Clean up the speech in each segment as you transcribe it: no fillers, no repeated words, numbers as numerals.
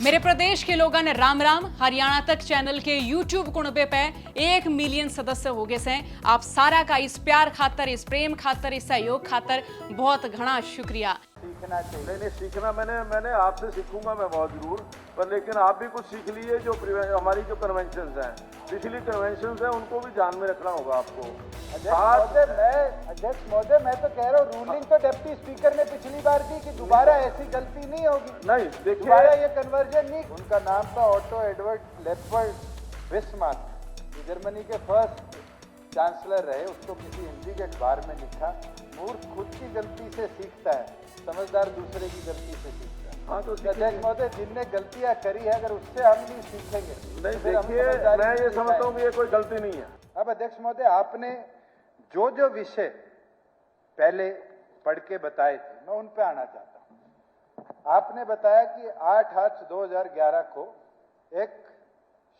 मेरे प्रदेश के लोगन राम राम। हरियाणा तक चैनल के YouTube कुणबे पे 1 मिलियन सदस्य हो गए से। आप सारा का इस प्यार खातर, इस प्रेम खातर, इस सहयोग खातर बहुत घना शुक्रिया। सीखना चाहिए। नहीं सीखना मैंने आपसे सीखूंगा मैं बहुत जरूर, पर लेकिन आप भी कुछ सीख लीजिए। जो हमारी जो कन्वेंशन हैं, पिछली कन्वेंशन है, उनको भी ध्यान में रखना होगा आपको। अध्यक्ष महोदय, मैं तो कह रहा हूँ रूलिंग तो डिप्टी स्पीकर ने पिछली बार की कि दोबारा ऐसी गलती नहीं होगी। नहीं देखिए, दोबारा ये कन्वर्जन नहीं। उनका नाम था auto Edward leopard Bismarck, Germany के फर्स्ट चांसलर रहे। उसको किसी हिंदी के अखबार में लिखा, मूर्ख खुद की गलती से सीखता है, समझदार दूसरे की गलती से सीखता है। हाँ तो अध्यक्ष महोदय, जिनने गलतियां करी है अगर उससे हम नहीं सीखेंगे नहीं। देखिए, मैं ये समझता हूँ कि ये कोई गलती नहीं है। अब अध्यक्ष महोदय, आपने जो विषय पहले पढ़ के बताए थे, मैं उन पे आना चाहता हूं। आपने बताया कि 8 मार्च 2011 को एक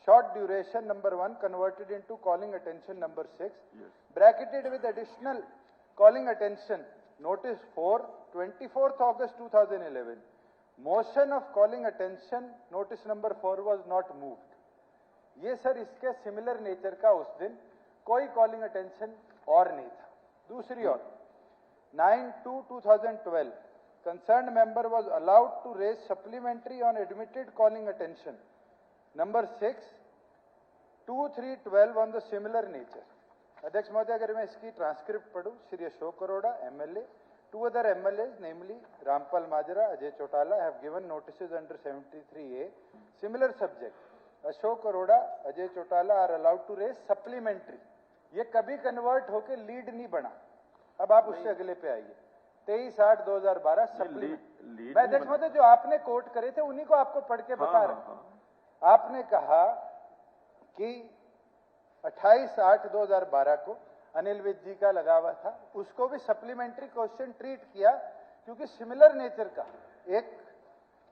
short duration number 1 converted into calling attention number 6 bracketed with additional calling attention notice 4 24 August 2011 motion of calling attention notice number 4 was not moved. ये सर इसके सिमिलर नेचर का उस दिन कोई कॉलिंग अटेंशन और नहीं था। दूसरी ओर 9/2/2012 concerned member was allowed to raise supplementary on admitted calling attention number 6 2/3/12 on the similar nature। अध्यक्ष महोदय, अगर मैं इसकी ट्रांसक्रिप्ट पढ़ूं, Shri Ashok Arora MLA, 2 other MLAs namely Rampal Majra, Ajay Chautala have given notices under 73A similar subject। Ashok Arora, Ajay Chautala are allowed to raise supplementary। ये कभी convert होके lead नहीं बना। अब आप उससे अगले पे आइए, 23/8/2012 सप्लीमेंट। मैं अध्यक्ष महोदय, जो आपने कोट करे थे उन्हीं को आपको पढ़ के बता रहा हूं। आपने कहा कि 28/8/2012 को अनिल विज जी का लगा हुआ था, उसको भी सप्लीमेंट्री क्वेश्चन ट्रीट किया क्योंकि सिमिलर नेचर का एक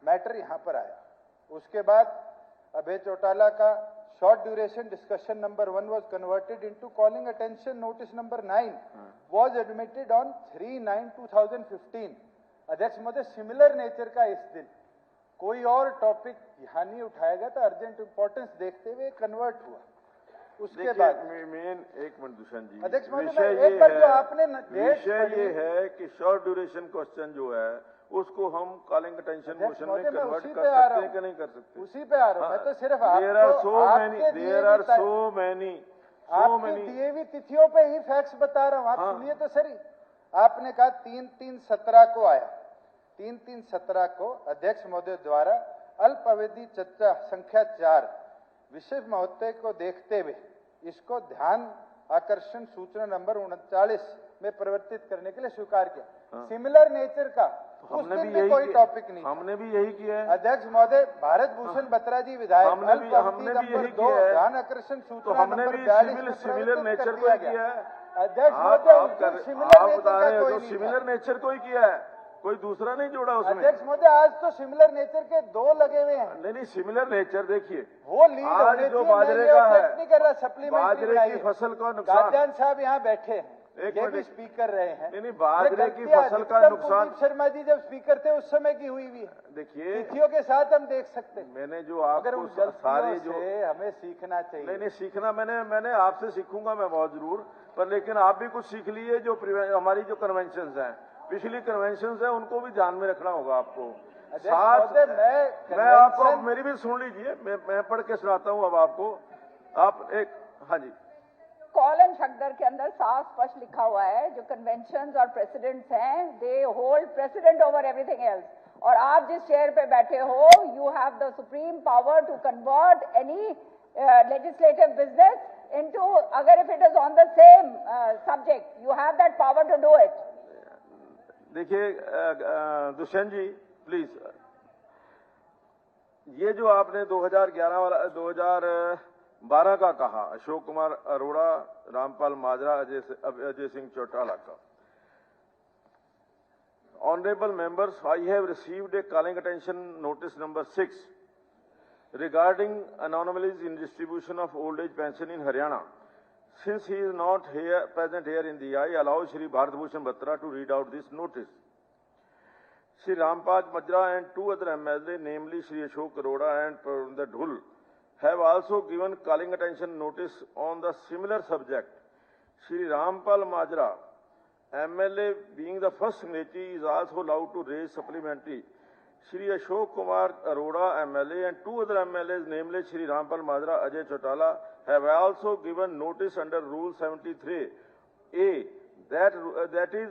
मैटर यहां पर आया। उसके बाद अभय चौटाला का short duration discussion number 1 was converted into calling attention notice number 9 was admitted on 3/9/2015। अध्यक्ष महोदय, सिमिलर नेचर का इस दिन कोई और टॉपिक यहां नहीं उठाएगा तो अर्जेंट इंपॉर्टेंस देखते हुए कन्वर्ट हुआ। उसके बाद मेन एक मिनट दुष्यंत जी, अध्यक्ष महोदय, विषय ये है कि शॉर्ट ड्यूरेशन क्वेश्चन जो है उसको हम कॉलिंग अटेंशन मोशन में कन्वर्ट कर सकते हैं कि नहीं कर सकते? उसी पे आ रहा हूं। मैं तो सिर्फ देयर आर सो मैनी आपकी दिए हुई तिथियों पे ही फैक्ट्स बता रहा हूं। आप सुनिए तो सही। आपने कहा 3/3/17 को आया। 3/3/17 को अध्यक्ष महोदय द्वारा अल्प अवधि चर्चा संख्या 4 विशेष महत्व को देखते हुए इसको ध्यान आकर्षण सूचना नंबर 39 में परिवर्तित करने के लिए स्वीकार किया। सिमिलर नेचर का हमने भी यही कोई टॉपिक नहीं, हमने भी यही किया है। अध्यक्ष महोदय, भारत भूषण बत्रा जी विधायक, हमने भी यही किया है। ध्यान आकर्षण सूचना तो हमने भी सिमिलर नेचर को ही किया है। अध्यक्ष महोदय, आप बता रहे हो सिमिलर नेचर को ही किया है, कोई दूसरा नहीं जोड़ा उसमें। अध्यक्ष महोदय, आज तो सिमिलर नेचर के 2 लगे हुए हैं। नहीं सिमिलर नेचर देखिए, वो लीड आज जो बाजरे का है, नहीं कर रहा, सप्लीमेंट्री बाजरे की फसल का नुकसान। गाजान साहब यहाँ बैठे हैं, एक ये भी स्पीकर रहे हैं। नहीं बाजरे की फसल का नुकसान शर्मा जी जब स्पीकर थे उस समय की हुई भी है। देखिए, तिथियों के साथ हम देख सकते हैं। मैंने जो आपको सारे जो हमें सीखना चाहिए। नहीं सीखना मैंने आपसे सीखूंगा मैं बहुत जरूर, पर लेकिन आप भी कुछ सीख लीजिए। जो हमारी जो कन्वेंशन हैं, पिछली कन्वेंशन है, उनको भी ध्यान में रखना होगा आपको। साथ मैं आपको मेरी भी सुन लीजिए, मैं पढ़ के सुनाता हूँ अब आपको। आप एक हाँ जी, कॉल एंड शक्दर के अंदर साफ स्पष्ट लिखा हुआ है जो कन्वेंशंस और प्रेसिडेंट्स हैं, they hold precedent over everything else. और आप जिस चेयर पे बैठे हो, you have the supreme power to convert any legislative business into, अगर if it is on the same subject, you have that power to do it. देखिए दुष्यंत जी please, ये जो आपने 2011 वाला 2012 का कहा, अशोक कुमार अरोड़ा, रामपाल माजरा, अजय सिंह चौटाला का। Honourable members, I have received A calling attention notice number 6 regarding anomalies in distribution of old age pension in Haryana. Since he is not present here in the I allow Shri Bharat Bhushan Batra to read out this notice. Shri Rampal Majra and two other MLA, namely Shri Ashok Arora and Pravinder Dhul, have also given calling attention notice on the similar subject. Shri Rampal Majra, MLA being the first signatory, is also allowed to raise supplementary. Shri Ashok Kumar Arora, MLA, and two other MLAs, namely Shri Rampal Majra, Ajay Chautala, have also given notice under Rule 73A. That is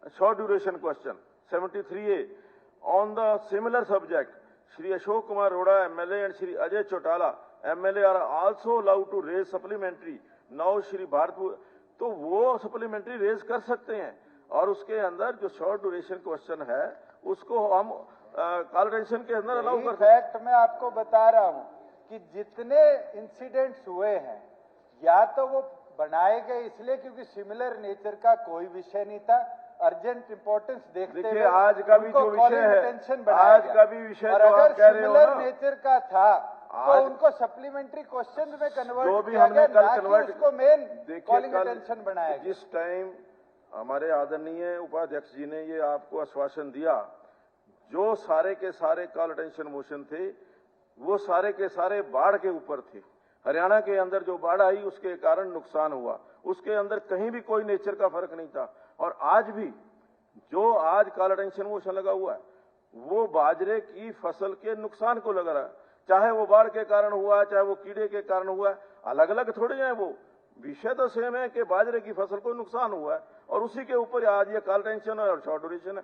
a short duration question. 73A. On the similar subject, Shri Ashok Kumar Arora, MLA, and Shri Ajay Chautala, MLA, are also allowed to raise supplementary. Now Shri Bharat, तो वो supplementary raise कर सकते हैं और उसके अंदर जो short duration question है उसको हम कॉल टेंशन के अंदर अलाउ कर। फैक्ट मैं आपको बता रहा हूं कि जितने इंसिडेंट्स हुए हैं या तो वो बनाए गए इसलिए क्योंकि सिमिलर नेचर का कोई विषय नहीं था, अर्जेंट इंपॉर्टेंस देखते हुए आज का भी जो विषय है, आज का भी विषय और अगर सिमिलर नेचर का था तो उनको सप्लीमेंट्री क्वेश्चन में कन्वर्ट जो भी हमने कल कन्वर्ट उसको मेन कॉलिंग अटेंशन बनाया। जिस टाइम हमारे आदरणीय उपाध्यक्ष जी ने ये आपको आश्वासन दिया, जो सारे के सारे कॉल अटेंशन मोशन थे वो सारे के सारे बाढ़ के ऊपर थे। हरियाणा के अंदर जो बाढ़ आई उसके कारण नुकसान हुआ, उसके अंदर कहीं भी कोई नेचर का फर्क नहीं था। और आज भी जो आज कॉल अटेंशन मोशन लगा हुआ है वो बाजरे की फसल के नुकसान को लगा रहा है, चाहे वो बाढ़ के कारण हुआ चाहे वो कीड़े के कारण हुआ, अलग अलग थोड़े हैं, वो विषय तो सेम है कि बाजरे की फसल को नुकसान हुआ है और उसी के ऊपर आज ये कॉल टेंशन और शॉर्ट ड्यूरेशन है।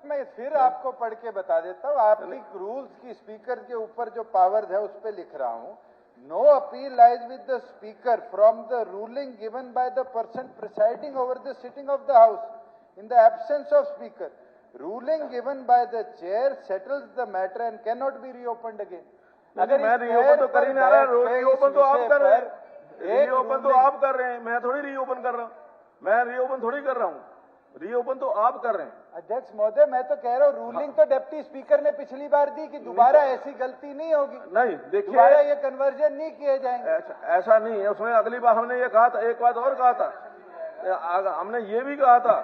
मैं फिर आपको पढ़ के बता देता हूँ, आपकी रूल्स की स्पीकर के ऊपर जो पावर है उस पर लिख रहा हूँ, no appeal lies with the speaker from the ruling given by the person presiding over the sitting of the house in the absence of speaker. Ruling given by the chair settles the matter and can not be reopened again. अगर मैं reopen तो कर ही नहीं रहा, reopen तो आप कर रहे हैं, रीओपन तो आप कर रहे हैं, मैं थोड़ी रीओपन कर रहा हूँ, मैं रीओपन थोड़ी कर रहा हूँ, रीओपन तो आप कर रहे हैं। अध्यक्ष महोदय मैं तो कह रहा हूँ रूलिंग तो डिप्टी स्पीकर ने पिछली बार दी कि दोबारा ऐसी गलती नहीं होगी, नहीं देखिए दोबारा ये कन्वर्जन नहीं किए जाएंगे। ऐसा नहीं है, उसमें अगली बार हमने ये कहा था, एक बात और कहा था, हमने ये भी कहा था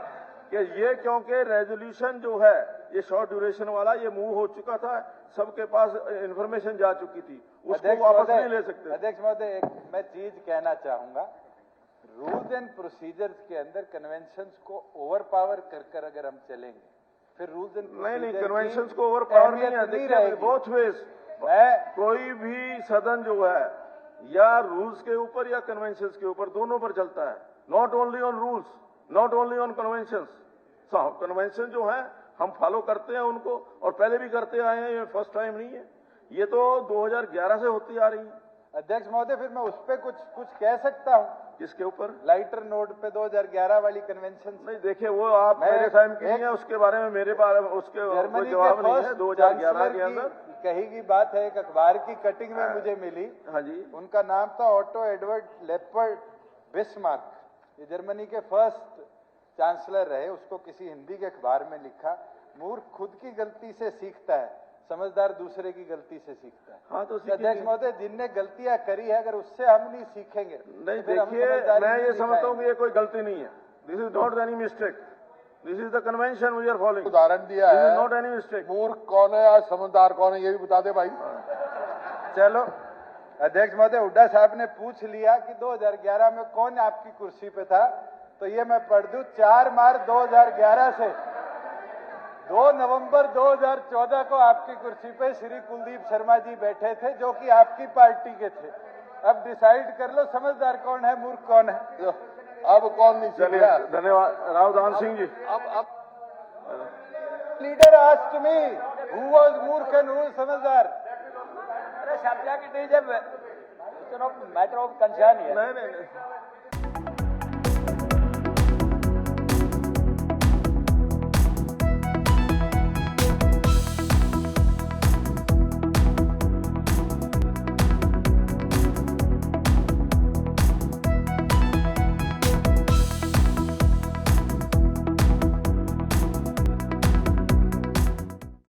कि ये क्योंकि रेजोल्यूशन जो है ये शॉर्ट ड्यूरेशन वाला ये मूव हो चुका था, सबके पास इंफॉर्मेशन जा चुकी थी, उसको वापस नहीं ले सकते। अध्यक्ष महोदय एक मैं चीज कहना चाहूंगा, रूल्स एंड प्रोसीजर्स के अंदर कन्वेंशंस को ओवर पावर कर अगर हम चलेंगे फिर रूल्स एंड नहीं कन्वेंशंस को ओवर पावर नहीं है। देखिए बोथ वेज कोई भी सदन जो है या रूल्स के ऊपर या कन्वेंशंस के ऊपर दोनों पर चलता है, not only on rules, not only on conventions. Convention जो है हम फॉलो करते हैं उनको और पहले भी करते आए हैं, ये फर्स्ट टाइम नहीं है, ये तो 2011 से होती आ रही है। अध्यक्ष महोदय फिर मैं उस पर कुछ कह सकता हूँ, किसके ऊपर? लाइटर नोट पे 2011 वाली कन्वेंशन। नहीं देखिए वो आप मेरे टाइम की नहीं है, उसके बारे में मेरे पास उसके जवाब नहीं है। 2011 के अंदर कही की बात है, एक अखबार की कटिंग में मुझे मिली। हाँ जी, उनका नाम था ऑटो एडवर्ड लेपर्ड बिस्मार्क, ये जर्मनी के फर्स्ट चांसलर रहे। उसको किसी हिंदी के अखबार में लिखा, मूर्ख खुद की गलती से सीखता है, समझदार दूसरे की गलती से सीखता है। हाँ तो अध्यक्ष महोदय जिनने गलतियां करी है अगर उससे हम नहीं सीखेंगे नहीं। देखिए मैं ये समझता हूँ कि ये कोई गलती नहीं है, this is not any mistake, this is the convention we are following. उदाहरण दिया है, नॉट एनी मिस्टेक। मूर्ख कौन है आज समझदार कौन है ये भी बता दे भाई। चलो अध्यक्ष महोदय हुड्डा साहब ने पूछ लिया कि 2011 में कौन आपकी कुर्सी पे था, तो ये मैं पढ़ दूं, 4 मार्च 2011 से 2 नवंबर 2014 को आपकी कुर्सी पे श्री कुलदीप शर्मा जी बैठे थे जो कि आपकी पार्टी के थे। अब डिसाइड कर लो समझदार कौन है, मूर्ख कौन है। अब कौन नहीं चलिए धन्यवाद रावधान सिंह जी। अब leader asked me who was मूर्ख एंड हु समझदार। अरे subject is a matter of concern है। नहीं